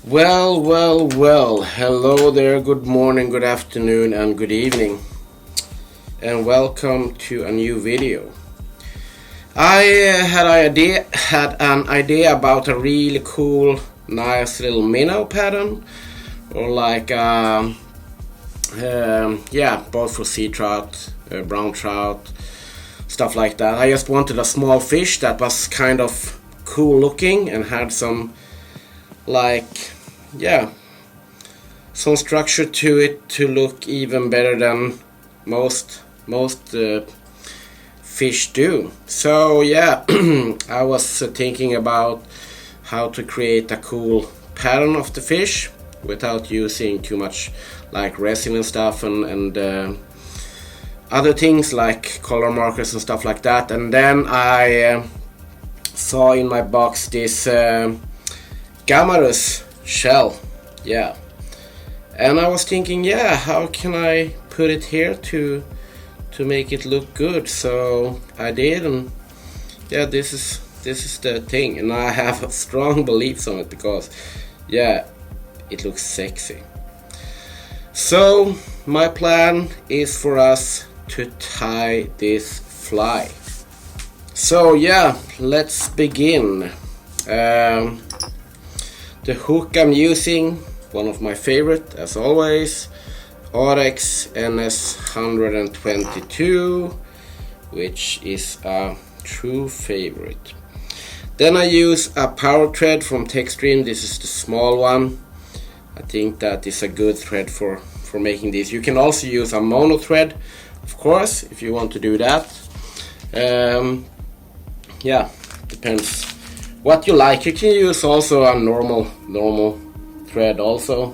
Well, hello there, good morning, good afternoon, and good evening, and welcome to a new video. I had an idea about a really cool, nice little minnow pattern, or like, both for sea trout, brown trout, stuff like that. I just wanted a small fish that was kind of cool looking and had some some structure to it to look even better than most fish do. So yeah, I was thinking about how to create a cool pattern of the fish without using too much like resin and stuff and other things like color markers and stuff like that. And then I saw in my box this Gammarus shell, and I was thinking, how can I put it here to make it look good? So I did, and this is the thing, and I have strong beliefs on it because it looks sexy. So my plan is for us to tie this fly. So let's begin. The hook I'm using, one of my favorite as always, Ahrex NS122, which is a true favorite. Then I use a Powerthread from Texteme. This is the small one. I think that is a good thread for making this. You can also use a Monofil, of course, if you want to do that. Depends what you like. You can use also a normal thread also.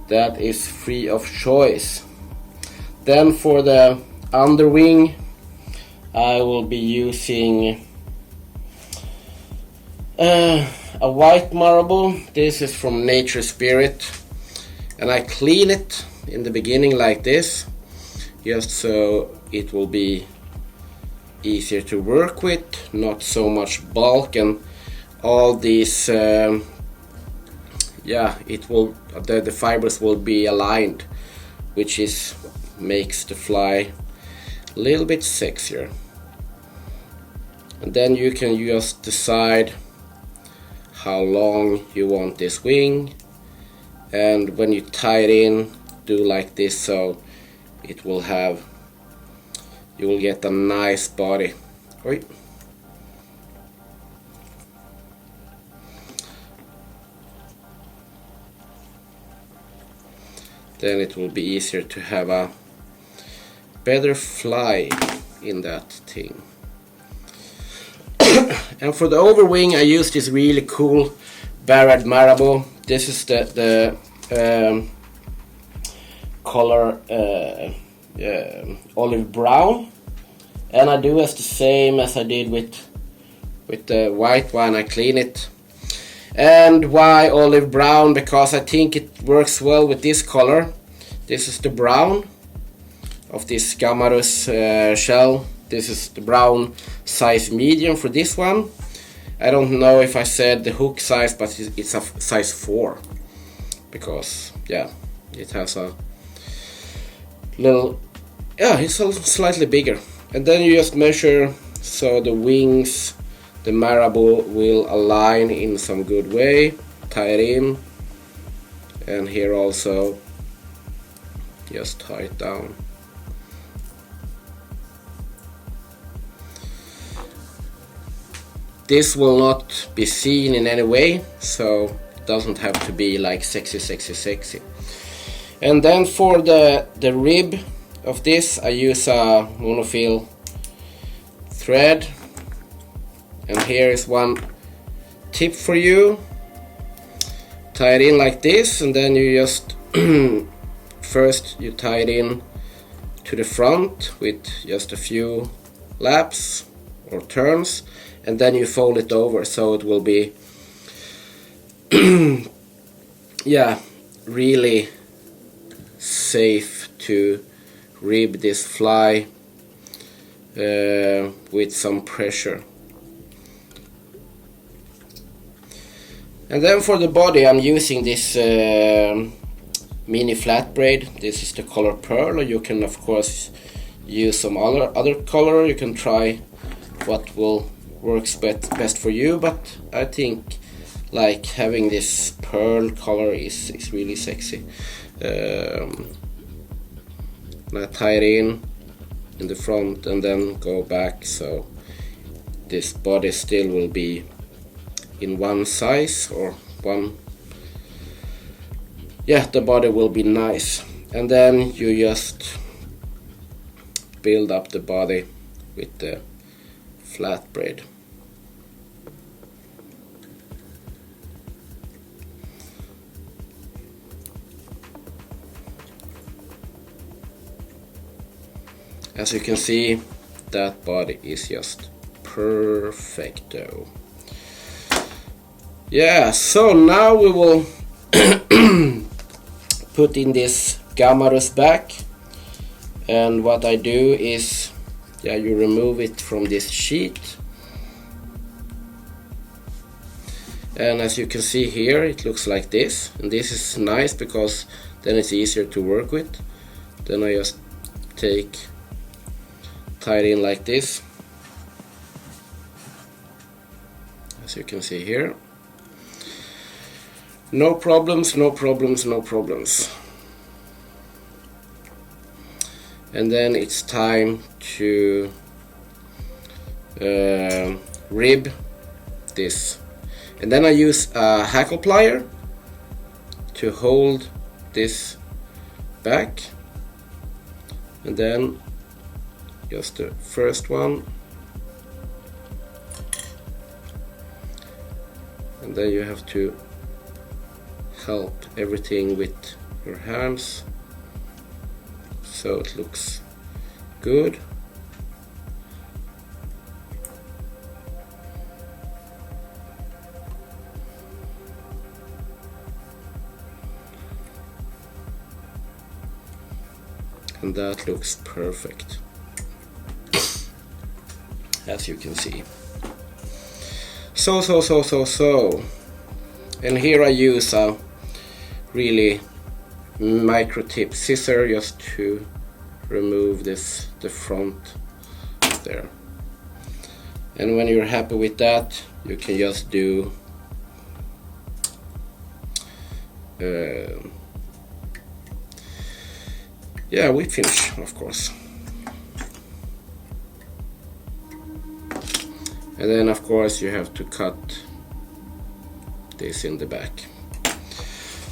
That is free of choice. Then for the underwing, I will be using a white Marabou. This is from Nature Spirit, and I clean it in the beginning like this, just so it will be easier to work with, not so much bulk, and all these the fibers will be aligned, which makes the fly a little bit sexier. And then you can just decide how long you want this wing, and when you tie it in, do like this, so it will you will get a nice body. Then it will be easier to have a better fly in that thing. And for the overwing, I use this really cool Braid Marabou. This is the color olive brown, and I do as the same as I did with the white one. I clean it. And why olive brown? Because I think it works well with this color. This is the brown of this Gammarus shell. This is the brown size medium for this one. I don't know if I said the hook size, but it's a size 4, because it has a little, it's a slightly bigger. And then you just measure so the wings, the Marabou will align in some good way. Tie it in, and here also just tie it down. This will not be seen in any way, so it doesn't have to be like sexy. And then for the rib of this, I use a Monofil thread. And here is one tip for you. Tie it in like this, and then you just first you tie it in to the front with just a few laps or turns, and then you fold it over, so it will be really safe to rib this fly with some pressure. And then for the body I'm using this mini flat braid. This is the color pearl, or you can of course use some other color. You can try what will works best for you, but I think like having this pearl color is really sexy. And I tie it in the front and then go back, so this body still will be in one size, or one, yeah, the body will be nice. And then you just build up the body with the flat braid. As you can see, that body is just perfecto. Yeah, so now we will put in this Gammarus back, and what I do is, yeah, you remove it from this sheet, and as you can see here it looks like this, and this is nice because then it's easier to work with. Then I just tie it in like this, as you can see here. No problems, no problems, no problems. And then it's time to rib this. And then I use a hackle plier to hold this back. And then just the first one. And then you have to help everything with your hands so it looks good. And that looks perfect, as you can see. So. And here I use a really micro tip scissor just to remove the front there. And when you're happy with that, you can just do yeah, whip finish, of course. And then of course you have to cut this in the back.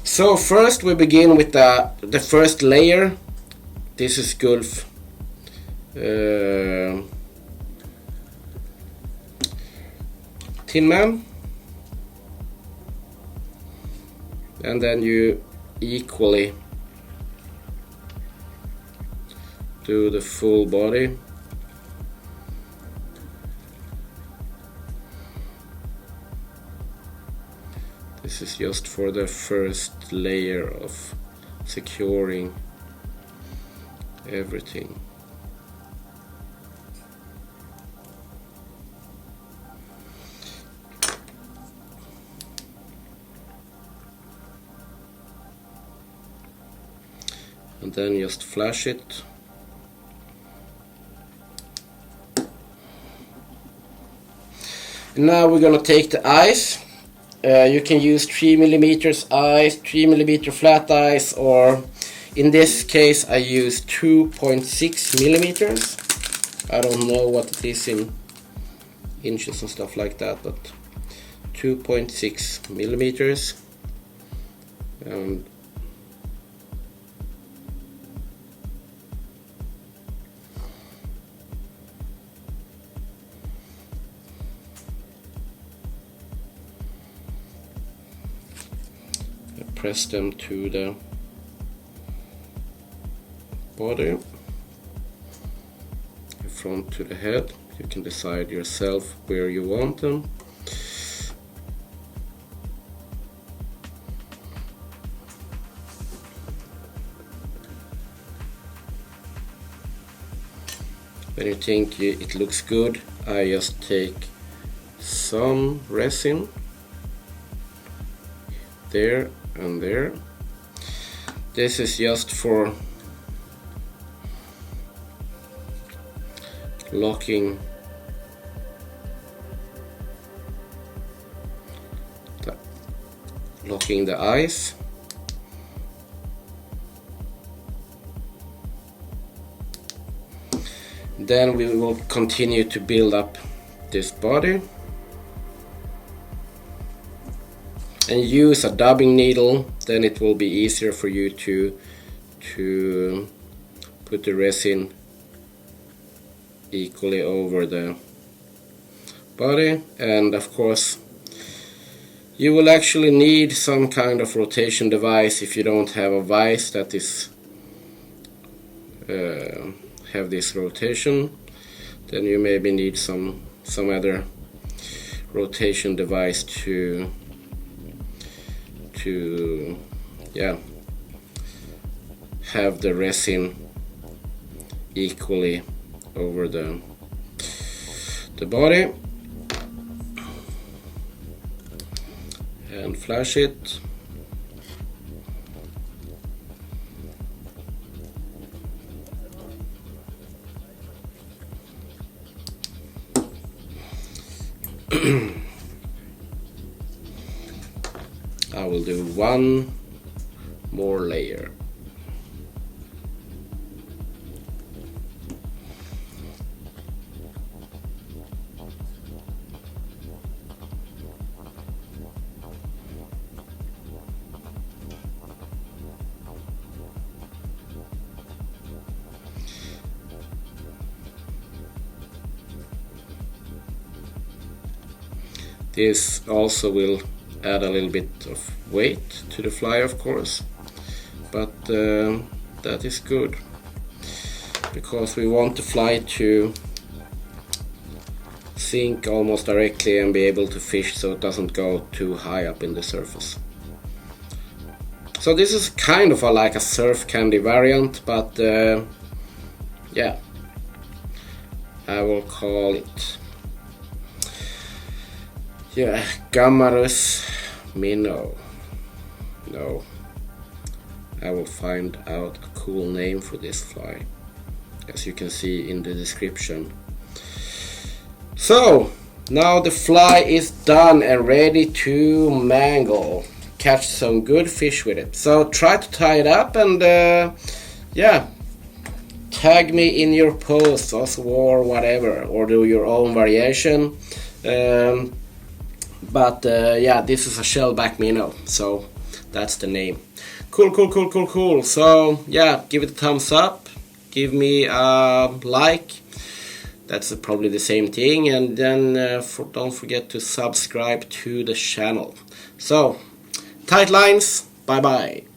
So first we begin with the first layer. This is GULFF Thinman, and then you equally do the full body. This is just for the first layer of securing everything. And then just flash it. And now we're gonna take the eyes. You can use 3mm eyes, 3mm flat eyes, or in this case I use 2.6mm. I don't know what it is in inches and stuff like that, but 2.6mm. And press them to the body, front to the head. You can decide yourself where you want them. When you think it looks good, I just take some resin there and there. This is just for locking the eyes. Then we will continue to build up this body and use a dubbing needle. Then it will be easier for you to put the resin equally over the body. And of course you will actually need some kind of rotation device if you don't have a vise that is have this rotation. Then you maybe need some other rotation device to yeah, have the resin equally over the body. And flash it. I will do one more layer. This also will add a little bit of weight to the fly, of course, but that is good because we want the fly to sink almost directly and be able to fish so it doesn't go too high up in the surface. So this is kind of like a surf candy variant, but yeah, I will call it Gammarus Minnow. No, I will find out a cool name for this fly, as you can see in the description. So now the fly is done and ready to mangle. Catch some good fish with it. So try to tie it up and yeah, tag me in your posts or whatever, or do your own variation. But yeah, this is a shellback minnow, so that's the name. Cool. So yeah, give it a thumbs up, give me a like, that's probably the same thing, and then don't forget to subscribe to the channel. So tight lines, bye bye.